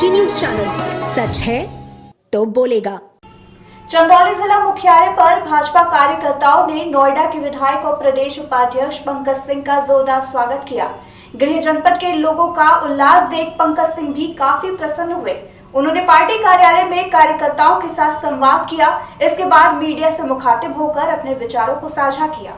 जी news channel, सच है तो बोलेगा। चंदौली जिला मुख्यालय पर भाजपा कार्यकर्ताओं ने नोएडा के विधायक और प्रदेश उपाध्यक्ष पंकज सिंह का जोरदार स्वागत किया। गृह जनपद के लोगों का उल्लास देख पंकज सिंह भी काफी प्रसन्न हुए। उन्होंने पार्टी कार्यालय में कार्यकर्ताओं के साथ संवाद किया। इसके बाद मीडिया से मुखातिब होकर अपने विचारों को साझा किया।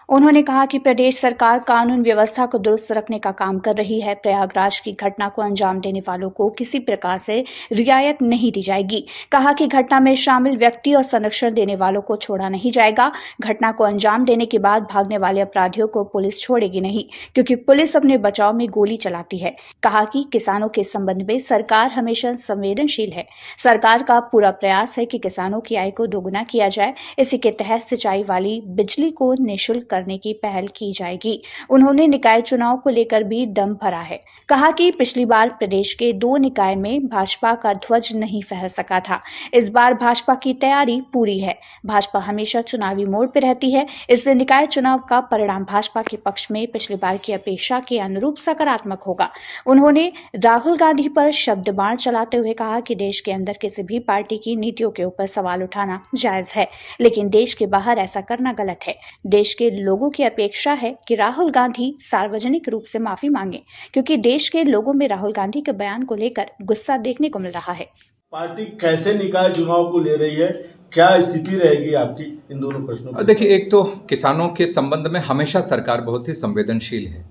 उन्होंने कहा कि प्रदेश सरकार कानून व्यवस्था को दुरुस्त रखने का काम कर रही है। प्रयागराज की घटना को अंजाम देने वालों को किसी प्रकार से रियायत नहीं दी जाएगी। कहा कि घटना में शामिल व्यक्ति और संरक्षण देने वालों को छोड़ा नहीं जाएगा। घटना को अंजाम देने के बाद भागने वाले अपराधियों को पुलिस छोड़ेगी नहीं, क्योंकि पुलिस अपने बचाव में गोली चलाती है। कहा कि किसानों के संबंध में सरकार हमेशा संवेदनशील है। सरकार का पूरा प्रयास है कि किसानों की आय को दोगुना किया जाए। इसी के तहत सिंचाई वाली बिजली को निःशुल्क करने की पहल की जाएगी। उन्होंने निकाय चुनाव को लेकर भी दम भरा है। कहा कि पिछली बार प्रदेश के 2 निकाय में भाजपा का ध्वज नहीं फहर सका था। इस बार भाजपा की तैयारी पूरी है। भाजपा हमेशा चुनावी मोड़ पर रहती है, इसलिए निकाय चुनाव का परिणाम भाजपा के पक्ष में पिछली बार की अपेक्षा के अनुरूप सकारात्मक होगा। उन्होंने राहुल गांधी पर शब्द बाण चलाते हुए कहा कि देश के अंदर किसी भी पार्टी की नीतियों के ऊपर सवाल उठाना जायज है, लेकिन देश के बाहर ऐसा करना गलत है। देश के लोगों की अपेक्षा है कि राहुल गांधी सार्वजनिक रूप से माफी मांगे, क्योंकि देश के लोगों में राहुल गांधी के बयान को लेकर गुस्सा देखने को मिल रहा है। पार्टी कैसे निकाय चुनाव को ले रही है, क्या स्थिति रहेगी आपकी इन दोनों प्रश्नों पर? देखिए, एक तो किसानों के संबंध में हमेशा सरकार बहुत ही संवेदनशील है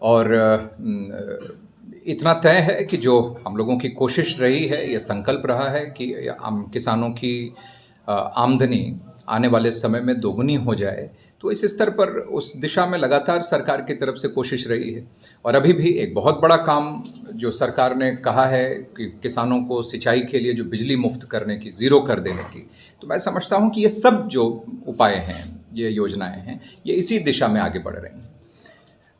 और इतना तय है कि जो हम लोगों की कोशिश रही है, यह संकल्प रहा है कि किसानों की आमदनी आने वाले समय में दोगुनी हो जाए। तो इस स्तर पर उस दिशा में लगातार सरकार की तरफ से कोशिश रही है। और अभी भी एक बहुत बड़ा काम जो सरकार ने कहा है कि किसानों को सिंचाई के लिए जो बिजली मुफ्त करने की, ज़ीरो कर देने की, तो मैं समझता हूँ कि ये सब जो उपाय हैं, ये योजनाएं हैं, ये इसी दिशा में आगे बढ़ रही हैं।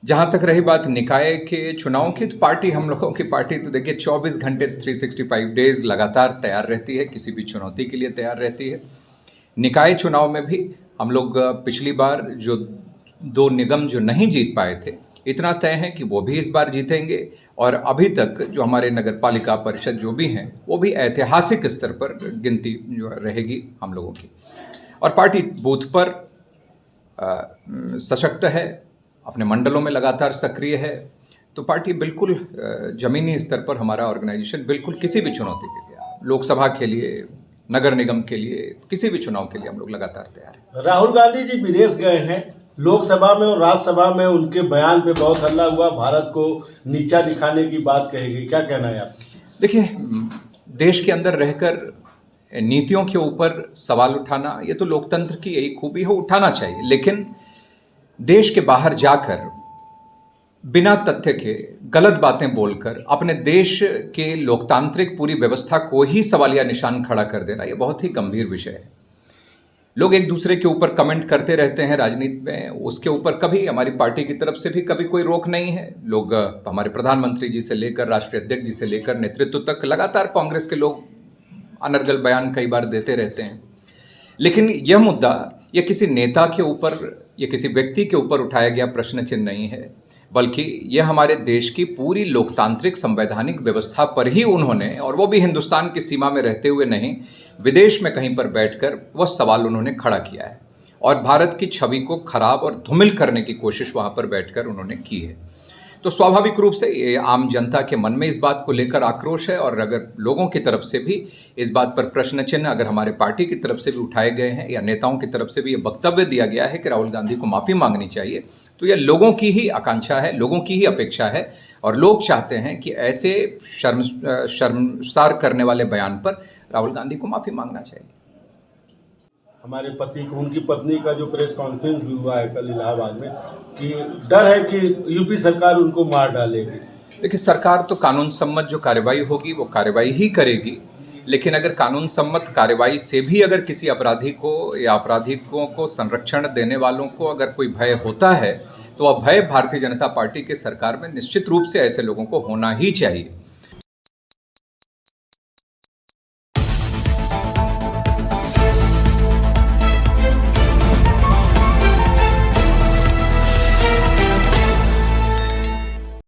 जहाँ तक रही बात निकाय के चुनाव की, तो पार्टी, हम लोगों की पार्टी तो देखिए 24 घंटे 365 डेज लगातार तैयार रहती है, किसी भी चुनौती के लिए तैयार रहती है। निकाय चुनाव में भी हम लोग पिछली बार जो 2 निगम जो नहीं जीत पाए थे, इतना तय है कि वो भी इस बार जीतेंगे। और अभी तक जो हमारे नगर पालिका परिषद जो भी हैं, वो भी ऐतिहासिक स्तर पर गिनती जो रहेगी हम लोगों की। और पार्टी बूथ पर सशक्त है, अपने मंडलों में लगातार सक्रिय है। तो पार्टी बिल्कुल जमीनी स्तर पर, हमारा ऑर्गेनाइजेशन बिल्कुल किसी भी चुनौती के लिए, लोकसभा के लिए, नगर निगम के लिए, किसी भी चुनाव के लिए हम लोग लगातार तैयार हैं। राहुल गांधी जी विदेश गए हैं, लोकसभा में और राज्यसभा में उनके बयान पे बहुत हल्ला हुआ, भारत को नीचा दिखाने की बात कही गई, क्या कहना है आप? देखिए, देश के अंदर रहकर नीतियों के ऊपर सवाल उठाना, ये तो लोकतंत्र की यही खूबी है, उठाना चाहिए। लेकिन देश के बाहर जाकर बिना तथ्य के गलत बातें बोलकर अपने देश के लोकतांत्रिक पूरी व्यवस्था को ही सवालिया निशान खड़ा कर देना, यह बहुत ही गंभीर विषय है। लोग एक दूसरे के ऊपर कमेंट करते रहते हैं राजनीति में, उसके ऊपर कभी हमारी पार्टी की तरफ से भी कभी कोई रोक नहीं है। लोग, हमारे प्रधानमंत्री जी से लेकर राष्ट्रीय अध्यक्ष जी से लेकर नेतृत्व तक, लगातार कांग्रेस के लोग अनर्गल बयान कई बार देते रहते हैं। लेकिन यह मुद्दा, यह किसी नेता के ऊपर या किसी व्यक्ति के ऊपर उठाया गया प्रश्न चिन्ह नहीं है, बल्कि यह हमारे देश की पूरी लोकतांत्रिक संवैधानिक व्यवस्था पर ही उन्होंने, और वो भी हिंदुस्तान की सीमा में रहते हुए नहीं, विदेश में कहीं पर बैठकर वह सवाल उन्होंने खड़ा किया है। और भारत की छवि को खराब और धूमिल करने की कोशिश वहाँ पर बैठकर उन्होंने की है। तो स्वाभाविक रूप से ये आम जनता के मन में इस बात को लेकर आक्रोश है। और अगर लोगों की तरफ से भी इस बात पर प्रश्न चिन्ह, अगर हमारे पार्टी की तरफ से भी उठाए गए हैं या नेताओं की तरफ से भी ये वक्तव्य दिया गया है कि राहुल गांधी को माफ़ी मांगनी चाहिए, तो यह लोगों की ही आकांक्षा है, लोगों की ही अपेक्षा है। और लोग चाहते हैं कि ऐसे शर्मसार करने वाले बयान पर राहुल गांधी को माफ़ी मांगना चाहिए। हमारे पति को, उनकी पत्नी का जो प्रेस कॉन्फ्रेंस हुआ है कल इलाहाबाद में, कि डर है कि यूपी सरकार उनको मार डालेगी। देखिए, सरकार तो कानून सम्मत जो कार्रवाई होगी वो कार्रवाई ही करेगी। लेकिन अगर कानून सम्मत कार्रवाई से भी अगर किसी अपराधी को या आपराधिकों को संरक्षण देने वालों को अगर कोई भय होता है, तो वह भय भारतीय जनता पार्टी के सरकार में निश्चित रूप से ऐसे लोगों को होना ही चाहिए।